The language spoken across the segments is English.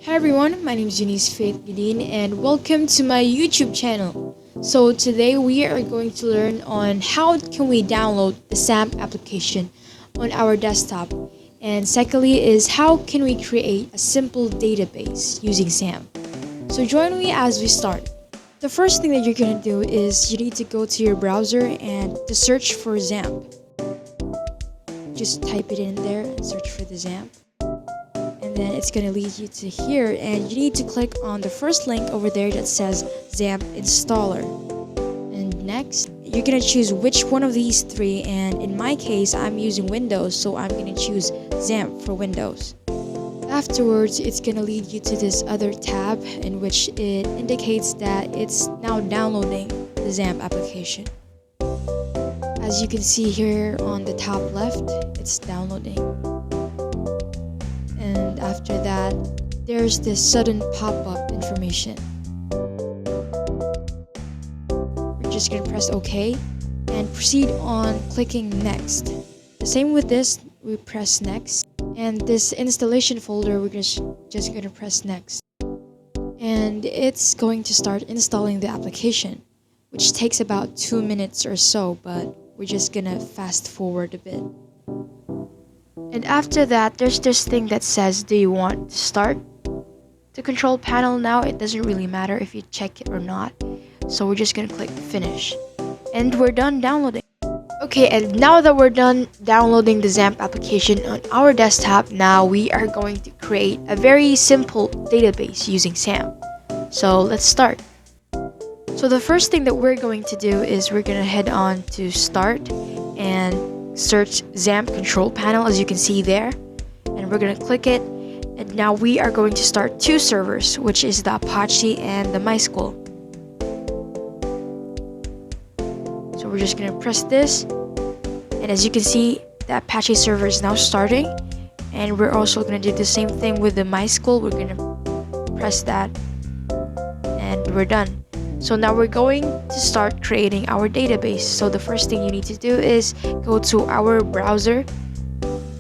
Hi everyone, my name is Eunice Godin and welcome to my YouTube channel. So today we are going to learn on how can we download the XAMPP application on our desktop, and secondly is how can we create a simple database using XAMPP. So join me as we start. The first thing that you're going to do is you need to go to your browser and to search for XAMPP. Just type it in there and search for the XAMPP. And then it's going to lead you to here, and you need to click on the first link over there that says XAMPP installer. And next you're going to choose which one of these three, and in my case I'm using Windows, so I'm going to choose XAMPP for Windows. Afterwards it's going to lead you to this other tab in which it indicates that it's now downloading the XAMPP application. As you can see here on the top left, it's downloading. And after that, there's this sudden pop-up information. We're just going to press OK and proceed on clicking next. The same with this, we press next. And this installation folder, we're just going to press next. And it's going to start installing the application, which takes about 2 minutes or so, but we're just going to fast forward a bit. And after that, there's this thing that says, do you want to start the control panel now? It doesn't really matter if you check it or not. So we're just going to click finish. And we're done downloading. Okay, and now that we're done downloading the XAMPP application on our desktop, now we are going to create a very simple database using XAMPP. So let's start. So the first thing that we're going to do is we're going to head on to start and search XAMPP control panel, as you can see there, and we're going to click it. And now we are going to start two servers, which is the Apache and the MySQL. So we're just going to press this, and as you can see, the Apache server is now starting, and we're also going to do the same thing with the MySQL. We're going to press that, and we're done. So now we're going to start creating our database. So the first thing you need to do is go to our browser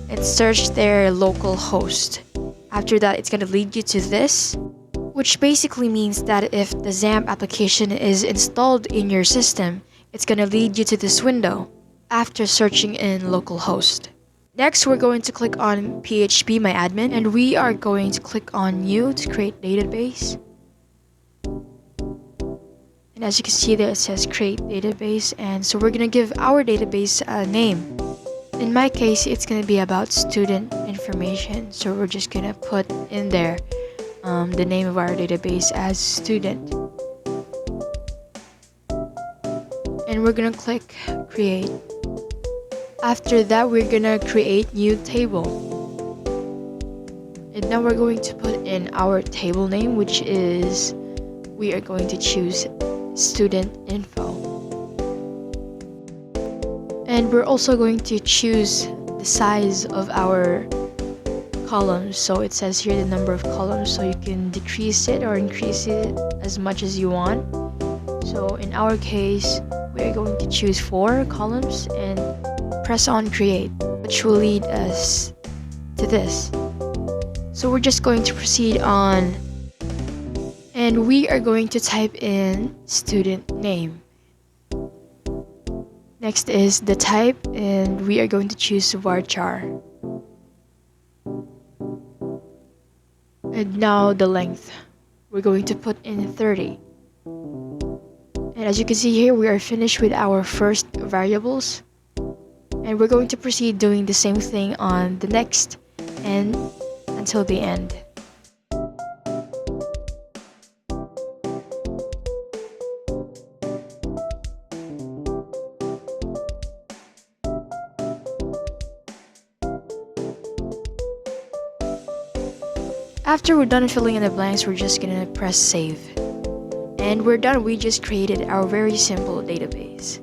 and search their local host. After that, it's going to lead you to this, which basically means that if the XAMPP application is installed in your system, it's going to lead you to this window after searching in localhost. Next, we're going to click on PHP My Admin, and we are going to click on New to create database. And as you can see there, it says create database, and so we're going to give our database a name. In my case, it's going to be about student information, so we're just going to put in there the name of our database as student. And we're going to click create. After that, we're going to create new table. And now we're going to put in our table name, which is, we are going to choose student info, and we're also going to choose the size of our columns. So it says here the number of columns, so you can decrease it or increase it as much as you want. So in our case, we're going to choose 4 columns and press on create, which will lead us to this. So we're just going to proceed on, and we are going to type in student name. Next is the type, and we are going to choose varchar. And now the length, we're going to put in 30. And as you can see here, we are finished with our first variables, and we're going to proceed doing the same thing on the next and until the end. After we're done filling in the blanks, we're just gonna press save. And we're done. We just created our very simple database.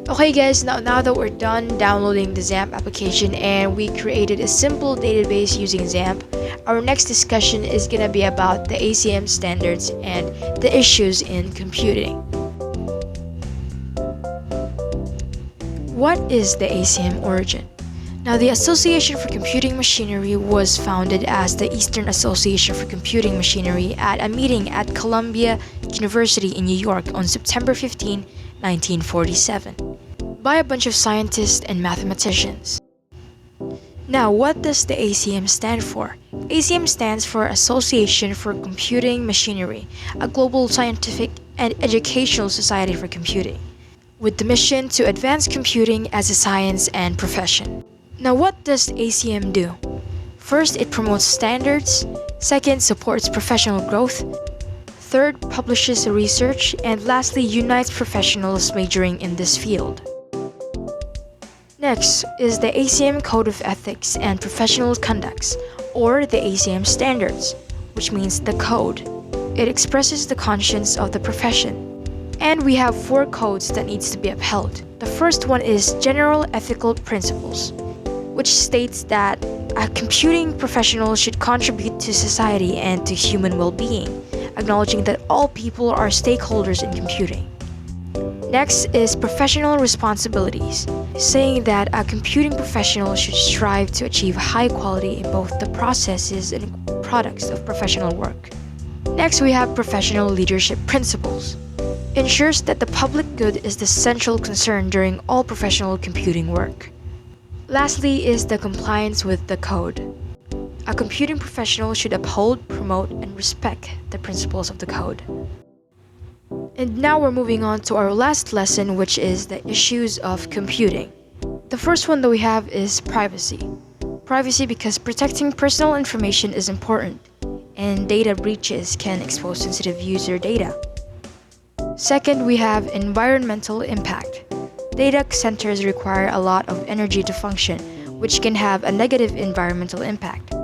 Okay guys, now that we're done downloading the XAMPP application and we created a simple database using XAMPP, our next discussion is gonna be about the ACM standards and the issues in computing. What is the ACM origin? Now, the Association for Computing Machinery was founded as the Eastern Association for Computing Machinery at a meeting at Columbia University in New York on September 15, 1947, by a bunch of scientists and mathematicians. Now, what does the ACM stand for? ACM stands for Association for Computing Machinery, a global scientific and educational society for computing, with the mission to advance computing as a science and profession. Now, what does ACM do? First, it promotes standards. Second, supports professional growth. Third, publishes research. And lastly, unites professionals majoring in this field. Next is the ACM Code of Ethics and Professional Conducts, or the ACM Standards, which means the code. It expresses the conscience of the profession. And we have 4 codes that needs to be upheld. The first one is General Ethical Principles, which states that a computing professional should contribute to society and to human well-being, acknowledging that all people are stakeholders in computing. Next is Professional Responsibilities, saying that a computing professional should strive to achieve high quality in both the processes and products of professional work. Next, we have Professional Leadership Principles. Ensures that the public good is the central concern during all professional computing work. Lastly is the compliance with the code. A computing professional should uphold, promote, and respect the principles of the code. And now we're moving on to our last lesson, which is the issues of computing. The first one that we have is privacy. Privacy because protecting personal information is important, and data breaches can expose sensitive user data. Second, we have environmental impact. Data centers require a lot of energy to function, which can have a negative environmental impact.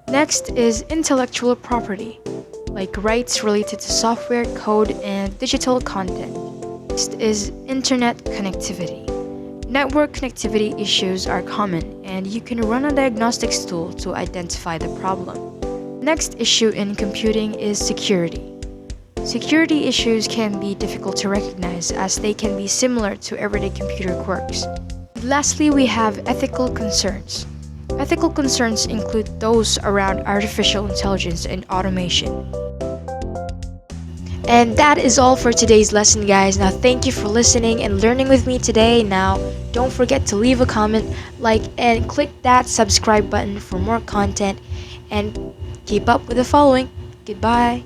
Next is intellectual property, like rights related to software, code, and digital content. Next is internet connectivity. Network connectivity issues are common, and you can run a diagnostics tool to identify the problem. Next issue in computing is security. Security issues can be difficult to recognize as they can be similar to everyday computer quirks. Lastly, we have ethical concerns. Ethical concerns include those around artificial intelligence and automation. And that is all for today's lesson, guys. Now, thank you for listening and learning with me today. Now, don't forget to leave a comment, like, and click that subscribe button for more content. And keep up with the following. Goodbye.